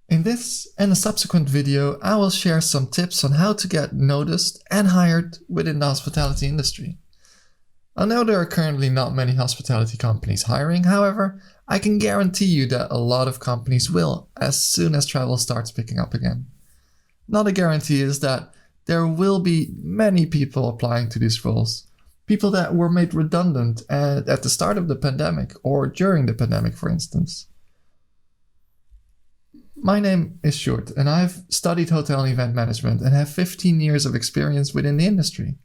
In this and a subsequent video, I will share some tips on how to get noticed and hired within the hospitality industry. I know there are currently not many hospitality companies hiring, however, I can guarantee you that a lot of companies will as soon as travel starts picking up again. Another guarantee is that there will be many people applying to these roles. People that were made redundant at the start of the pandemic or during the pandemic, for instance. My name is Sjoerd and I've studied hotel and event management and have 15 years of experience within the industry.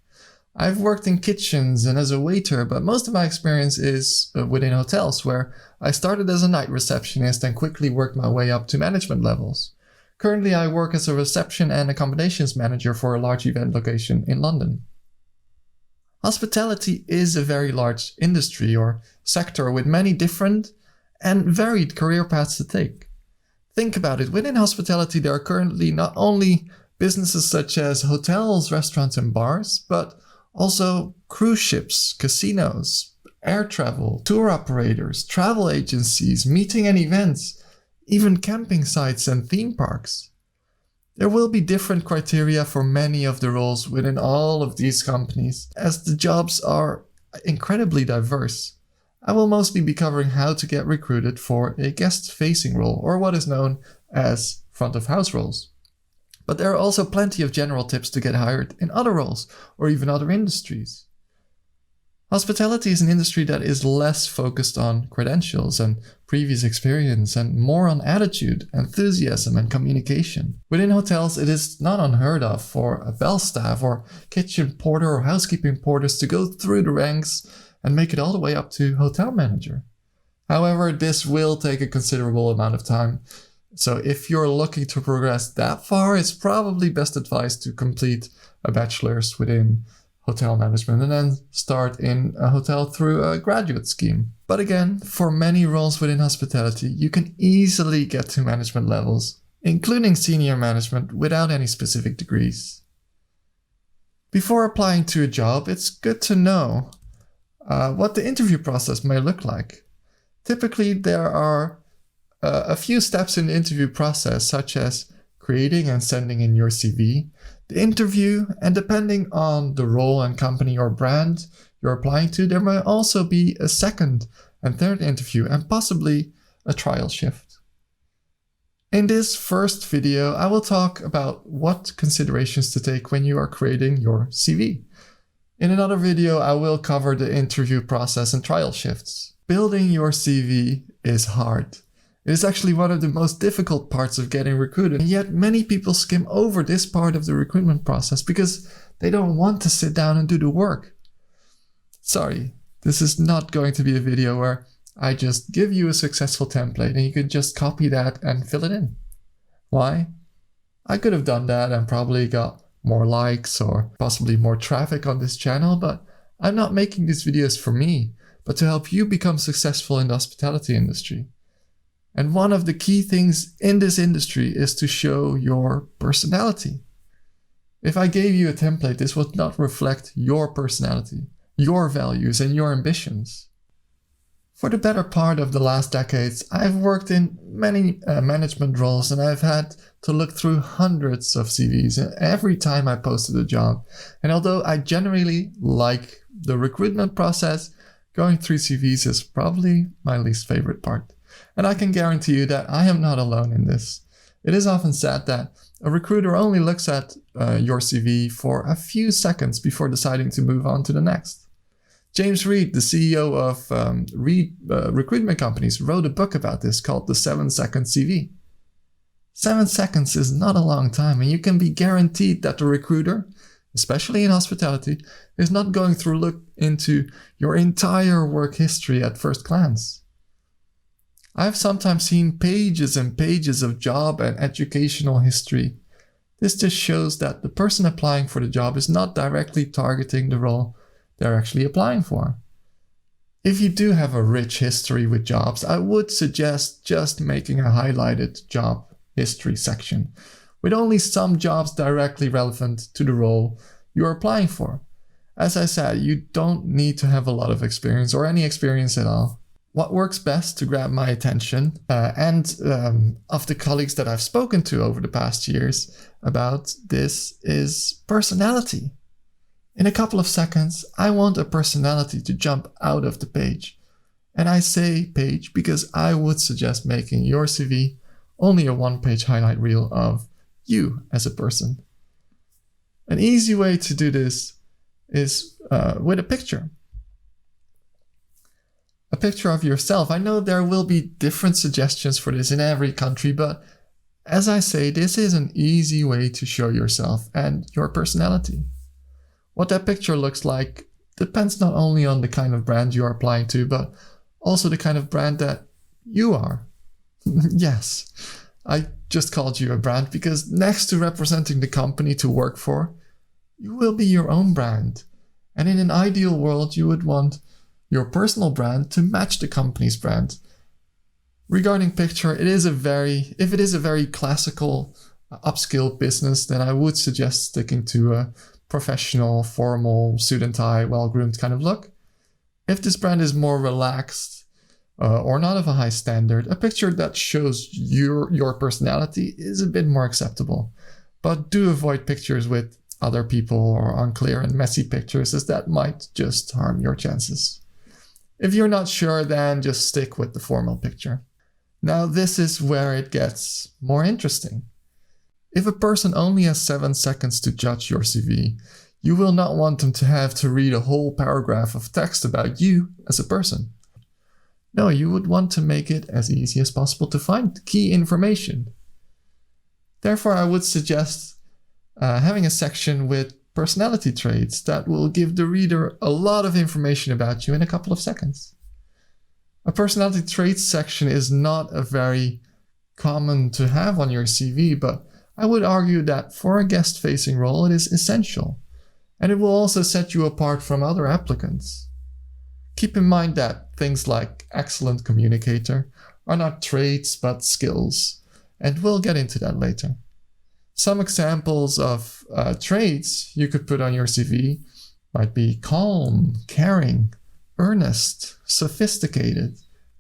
I've worked in kitchens and as a waiter, but most of my experience is within hotels, where I started as a night receptionist and quickly worked my way up to management levels. Currently, I work as a reception and accommodations manager for a large event location in London. Hospitality is a very large industry or sector with many different and varied career paths to take. Think about it, within hospitality there are currently not only businesses such as hotels, restaurants and bars, but also cruise ships, casinos, air travel, tour operators, travel agencies, meeting and events, even camping sites and theme parks. There will be different criteria for many of the roles within all of these companies, as the jobs are incredibly diverse. I will mostly be covering how to get recruited for a guest-facing role, or what is known as front-of-house roles. But there are also plenty of general tips to get hired in other roles, or even other industries. Hospitality is an industry that is less focused on credentials and previous experience and more on attitude, enthusiasm and communication. Within hotels, it is not unheard of for a bell staff or kitchen porter or housekeeping porters to go through the ranks and make it all the way up to hotel manager. However, this will take a considerable amount of time. So if you're looking to progress that far, it's probably best advised to complete a bachelor's within hotel management and then start in a hotel through a graduate scheme. But again, for many roles within hospitality, you can easily get to management levels, including senior management, without any specific degrees. Before applying to a job, it's good to know what the interview process may look like. Typically, there are a few steps in the interview process, such as creating and sending in your CV, the interview, and depending on the role and company or brand you're applying to, there may also be a second and third interview and possibly a trial shift. In this first video, I will talk about what considerations to take when you are creating your CV. In another video, I will cover the interview process and trial shifts. Building your CV is hard. It is actually one of the most difficult parts of getting recruited, and yet many people skim over this part of the recruitment process because they don't want to sit down and do the work. Sorry, this is not going to be a video where I just give you a successful template and you can just copy that and fill it in. Why? I could have done that and probably got more likes or possibly more traffic on this channel, but I'm not making these videos for me, but to help you become successful in the hospitality industry. And one of the key things in this industry is to show your personality. If I gave you a template, this would not reflect your personality, your values, and your ambitions. For the better part of the last decades, I've worked in many management roles and I've had to look through hundreds of CVs every time I posted a job. And although I generally like the recruitment process, going through CVs is probably my least favorite part. And I can guarantee you that I am not alone in this. It is often said that a recruiter only looks at your CV for a few seconds before deciding to move on to the next. James Reed, the CEO of Reed Recruitment Companies, wrote a book about this called The 7-Second CV. 7 seconds is not a long time, and you can be guaranteed that the recruiter, especially in hospitality, is not going to look into your entire work history at first glance. I've sometimes seen pages and pages of job and educational history. This just shows that the person applying for the job is not directly targeting the role they're actually applying for. If you do have a rich history with jobs, I would suggest just making a highlighted job history section with only some jobs directly relevant to the role you're applying for. As I said, you don't need to have a lot of experience or any experience at all. What works best to grab my attention and of the colleagues that I've spoken to over the past years about this is personality. In a couple of seconds, I want a personality to jump out of the page. And I say page because I would suggest making your CV only a one-page highlight reel of you as a person. An easy way to do this is with a picture. A picture of yourself. I know there will be different suggestions for this in every country, but as I say, this is an easy way to show yourself and your personality. What that picture looks like depends not only on the kind of brand you are applying to, but also the kind of brand that you are. Yes, I just called you a brand because next to representing the company to work for, you will be your own brand. And in an ideal world, you would want your personal brand to match the company's brand. Regarding picture, if it is a very classical upskill business, then I would suggest sticking to a professional, formal, suit and tie, well-groomed kind of look. If this brand is more relaxed or not of a high standard, a picture that shows your personality is a bit more acceptable. But do avoid pictures with other people or unclear and messy pictures, as that might just harm your chances. If you're not sure, then just stick with the formal picture. Now, this is where it gets more interesting. If a person only has 7 seconds to judge your CV, you will not want them to have to read a whole paragraph of text about you as a person. No, you would want to make it as easy as possible to find key information. Therefore, I would suggest having a section with personality traits that will give the reader a lot of information about you in a couple of seconds. A personality traits section is not a very common to have on your CV, but I would argue that for a guest-facing role, it is essential, and it will also set you apart from other applicants. Keep in mind that things like excellent communicator are not traits but skills, and we'll get into that later. Some examples of traits you could put on your CV might be calm, caring, earnest, sophisticated,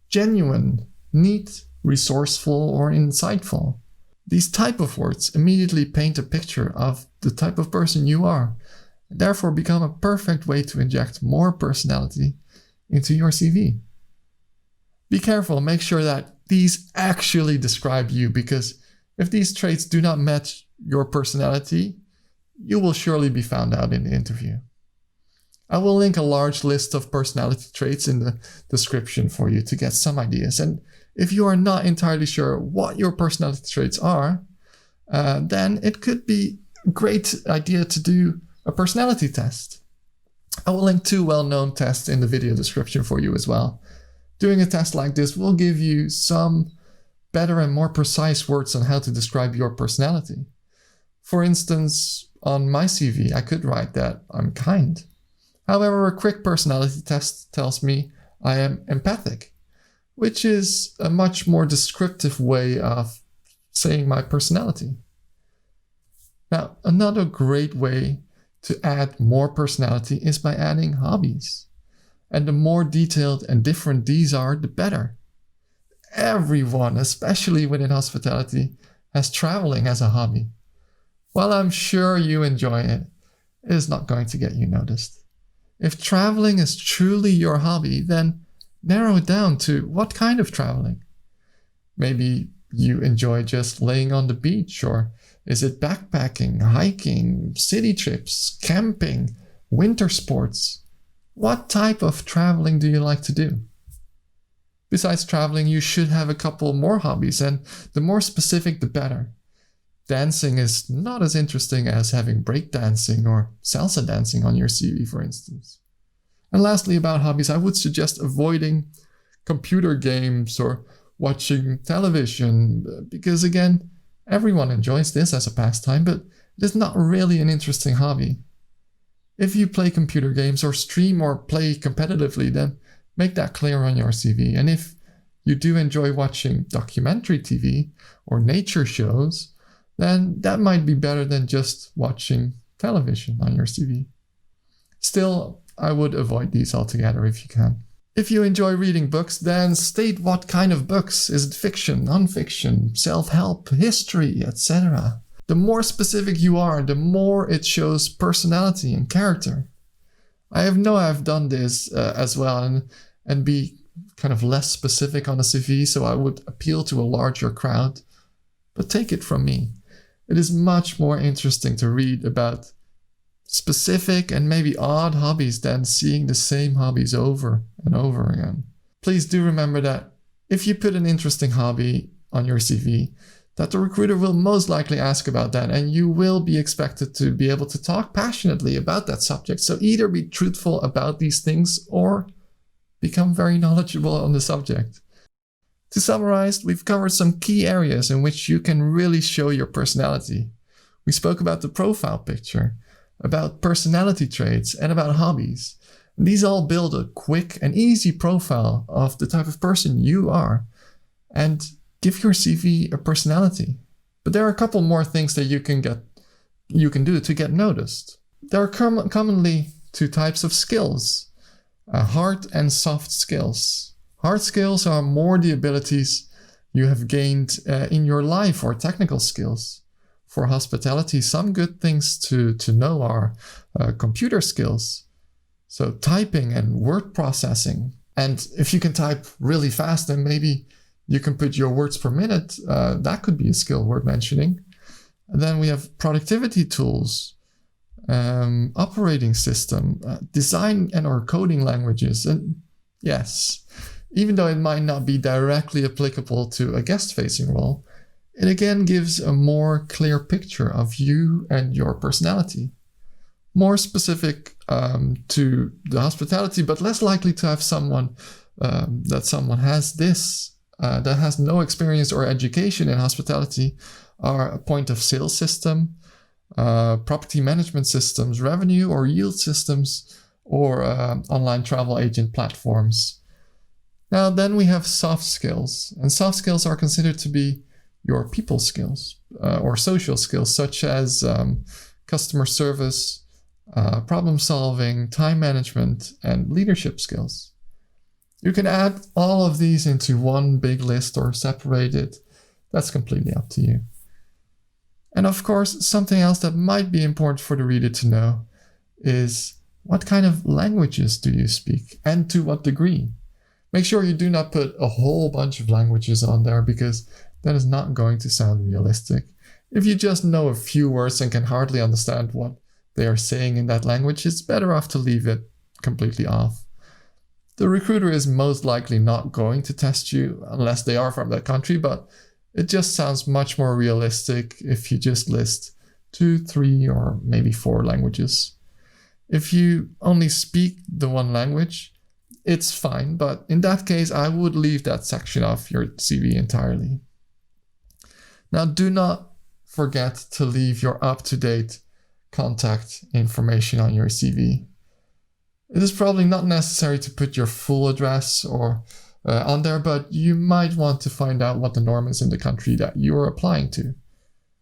genuine, neat, resourceful, or insightful. These type of words immediately paint a picture of the type of person you are, and therefore become a perfect way to inject more personality into your CV. Be careful, make sure that these actually describe you, because if these traits do not match your personality, you will surely be found out in the interview. I will link a large list of personality traits in the description for you to get some ideas. And if you are not entirely sure what your personality traits are, then it could be a great idea to do a personality test. I will link 2 well-known tests in the video description for you as well. Doing a test like this will give you some better and more precise words on how to describe your personality. For instance, on my CV, I could write that I'm kind. However, a quick personality test tells me I am empathic, which is a much more descriptive way of saying my personality. Now, another great way to add more personality is by adding hobbies. And the more detailed and different these are, the better. Everyone, especially within hospitality, has traveling as a hobby. While I'm sure you enjoy it, it is not going to get you noticed. If traveling is truly your hobby, then narrow it down to what kind of traveling. Maybe you enjoy just laying on the beach, or is it backpacking, hiking, city trips, camping, winter sports? What type of traveling do you like to do? Besides traveling, you should have a couple more hobbies, and the more specific, the better. Dancing is not as interesting as having breakdancing or salsa dancing on your CV, for instance. And lastly, about hobbies, I would suggest avoiding computer games or watching television, because again, everyone enjoys this as a pastime, but it is not really an interesting hobby. If you play computer games or stream or play competitively, then make that clear on your CV. And if you do enjoy watching documentary TV or nature shows, then that might be better than just watching television on your CV. Still, I would avoid these altogether if you can. If you enjoy reading books, then state what kind of books. Is it fiction, non-fiction, self-help, history, etc.? The more specific you are, the more it shows personality and character. I know I've done this as well and be kind of less specific on a CV, so I would appeal to a larger crowd. But take it from me, it is much more interesting to read about specific and maybe odd hobbies than seeing the same hobbies over and over again. Please do remember that if you put an interesting hobby on your CV, that the recruiter will most likely ask about that, and you will be expected to be able to talk passionately about that subject. So either be truthful about these things or become very knowledgeable on the subject. To summarize, we've covered some key areas in which you can really show your personality. We spoke about the profile picture, about personality traits, and about hobbies. These all build a quick and easy profile of the type of person you are and give your CV a personality. But there are a couple more things that you can do to get noticed. There are commonly two types of skills, hard and soft skills. Hard skills are more the abilities you have gained in your life or technical skills. For hospitality, some good things to know are computer skills, so typing and word processing. And if you can type really fast, then maybe you can put your words per minute. That could be a skill worth mentioning. And then we have productivity tools, operating system, design and or coding languages. And yes, even though it might not be directly applicable to a guest-facing role, it again gives a more clear picture of you and your personality. More specific to the hospitality, but less likely to have someone has this, that has no experience or education in hospitality, are a point of sale system, property management systems, revenue or yield systems, or online travel agent platforms. Now then we have soft skills, and soft skills are considered to be your people skills or social skills, such as customer service, problem solving, time management, and leadership skills. You can add all of these into one big list or separate it. That's completely up to you. And of course, something else that might be important for the reader to know is what kind of languages do you speak and to what degree? Make sure you do not put a whole bunch of languages on there, because that is not going to sound realistic. If you just know a few words and can hardly understand what they are saying in that language, it's better off to leave it completely off. The recruiter is most likely not going to test you unless they are from that country, but it just sounds much more realistic if you just list 2, 3, or maybe 4 languages. If you only speak the one language, it's fine, but in that case, I would leave that section off your CV entirely. Now, do not forget to leave your up-to-date contact information on your CV. It is probably not necessary to put your full address or on there, but you might want to find out what the norm is in the country that you are applying to.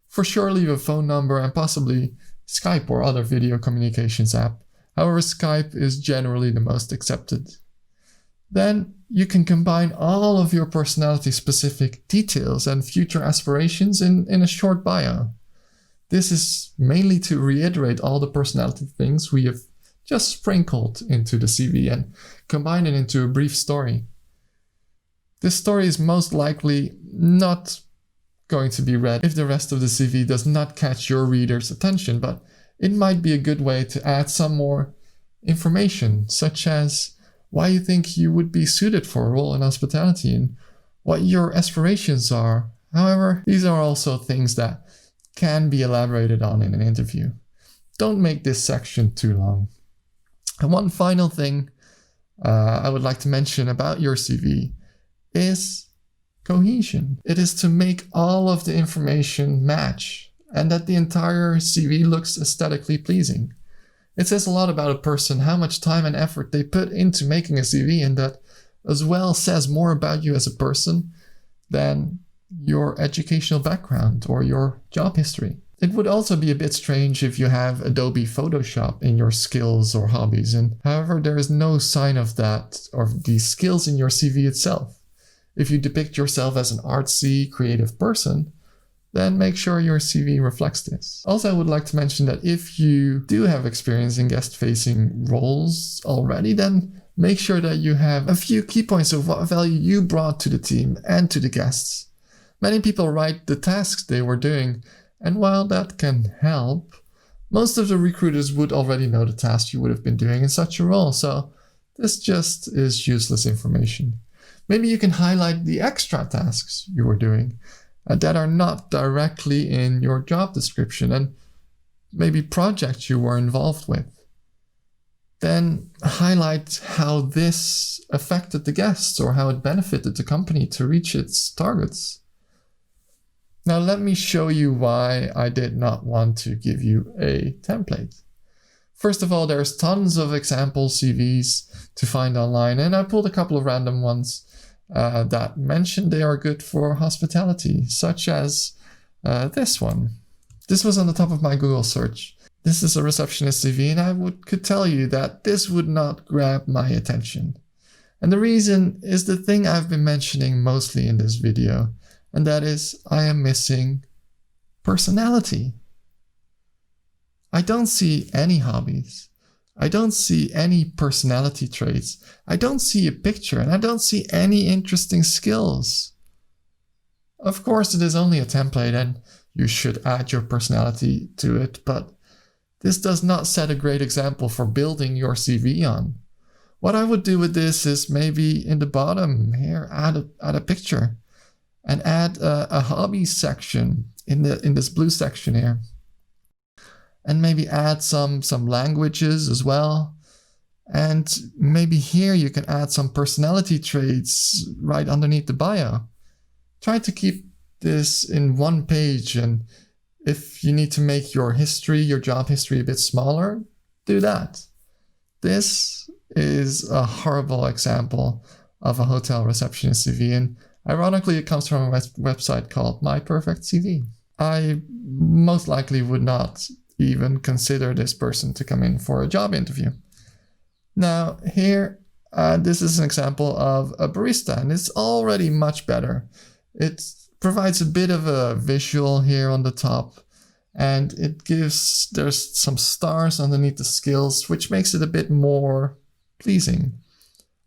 For sure, leave a phone number and possibly Skype or other video communications app. However, Skype is generally the most accepted. Then you can combine all of your personality-specific details and future aspirations in a short bio. This is mainly to reiterate all the personality things we have just sprinkled into the CV and combine it into a brief story. This story is most likely not going to be read if the rest of the CV does not catch your reader's attention, but it might be a good way to add some more information, such as why you think you would be suited for a role in hospitality and what your aspirations are. However, these are also things that can be elaborated on in an interview. Don't make this section too long. And one final thing I would like to mention about your CV is cohesion. It is to make all of the information match and that the entire CV looks aesthetically pleasing. It says a lot about a person, how much time and effort they put into making a CV, and that as well says more about you as a person than your educational background or your job history. It would also be a bit strange if you have Adobe Photoshop in your skills or hobbies, and however, there is no sign of that or these skills in your CV itself. If you depict yourself as an artsy, creative person, then make sure your CV reflects this. Also, I would like to mention that if you do have experience in guest-facing roles already, then make sure that you have a few key points of what value you brought to the team and to the guests. Many people write the tasks they were doing, and while that can help, most of the recruiters would already know the task you would have been doing in such a role, so this just is useless information. Maybe you can highlight the extra tasks you were doing that are not directly in your job description, and maybe projects you were involved with. Then highlight how this affected the guests or how it benefited the company to reach its targets. Now let me show you why I did not want to give you a template. First of all, there's tons of example CVs to find online, and I pulled a couple of random ones that mention they are good for hospitality, such as this one. This was on the top of my Google search. This is a receptionist CV, and I could tell you that this would not grab my attention. And the reason is the thing I've been mentioning mostly in this video, and that is I am missing personality. I don't see any hobbies. I don't see any personality traits. I don't see a picture, and I don't see any interesting skills. Of course, it is only a template, and you should add your personality to it, but this does not set a great example for building your CV on. What I would do with this is maybe in the bottom here, add a picture, and add a hobbies section in this blue section here. And maybe add some languages as well. And maybe here you can add some personality traits right underneath the bio. Try to keep this in one page, and if you need to make your job history a bit smaller, do that. This is a horrible example of a hotel receptionist CV, and ironically it comes from a website called My Perfect CV. I most likely would not even consider this person to come in for a job interview. Now here, this is an example of a barista, and it's already much better. It provides a bit of a visual here on the top, and there's some stars underneath the skills, which makes it a bit more pleasing.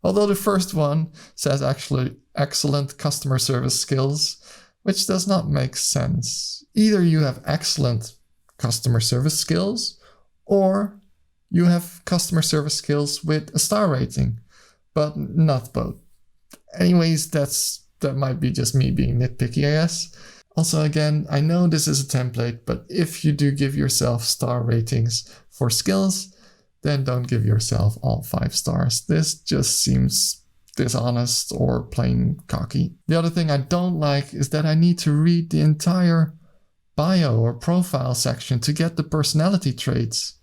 Although the first one says actually excellent customer service skills, which does not make sense. Either you have excellent customer service skills, or you have customer service skills with a star rating, but not both. Anyways, that might be just me being nitpicky, I guess. Also, again, I know this is a template, but if you do give yourself star ratings for skills, then don't give yourself all 5 stars. This just seems dishonest or plain cocky. The other thing I don't like is that I need to read the entire bio or profile section to get the personality traits.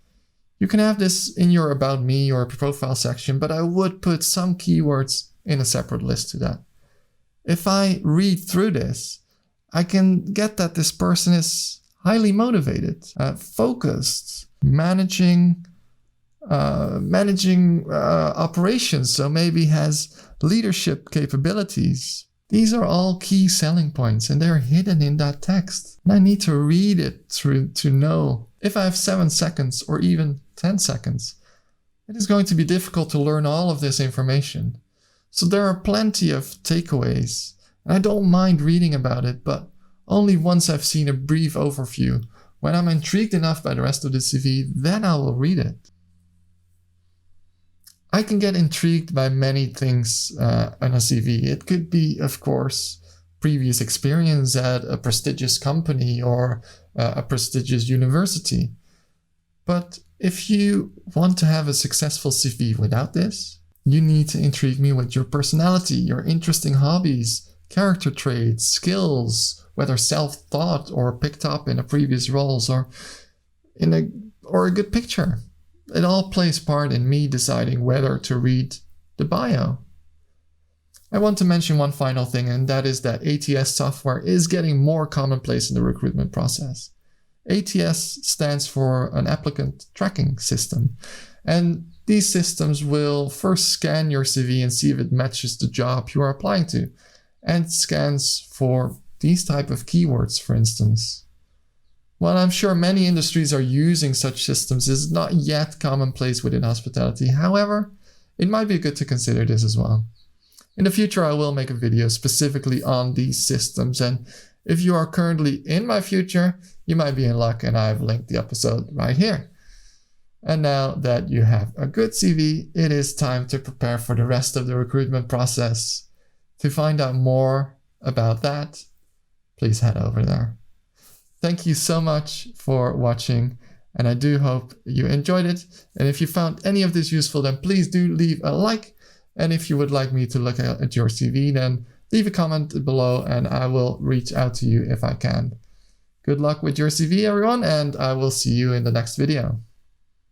You can have this in your About Me or profile section, but I would put some keywords in a separate list to that. If I read through this, I can get that this person is highly motivated, focused, managing operations, so maybe has leadership capabilities. These are all key selling points, and they're hidden in that text. And I need to read it through to know. If I have 7 seconds or even 10 seconds, it is going to be difficult to learn all of this information. So there are plenty of takeaways. And I don't mind reading about it, but only once I've seen a brief overview. When I'm intrigued enough by the rest of the CV, then I will read it. I can get intrigued by many things on a CV. It could be, of course, previous experience at a prestigious company or a prestigious university. But if you want to have a successful CV without this, you need to intrigue me with your personality, your interesting hobbies, character traits, skills, whether self-taught or picked up in a previous roles or a good picture. It all plays part in me deciding whether to read the bio. I want to mention one final thing, and that is that ATS software is getting more commonplace in the recruitment process. ATS stands for an applicant tracking system. And these systems will first scan your CV and see if it matches the job you are applying to, and scans for these type of keywords, for instance. While I'm sure many industries are using such systems, it is not yet commonplace within hospitality. However, it might be good to consider this as well. In the future, I will make a video specifically on these systems, and if you are currently in my future, you might be in luck, and I've linked the episode right here. And now that you have a good CV, it is time to prepare for the rest of the recruitment process. To find out more about that, please head over there. Thank you so much for watching, and I do hope you enjoyed it. And if you found any of this useful, then please do leave a like. And if you would like me to look at your CV, then leave a comment below and I will reach out to you if I can. Good luck with your CV, everyone, and I will see you in the next video.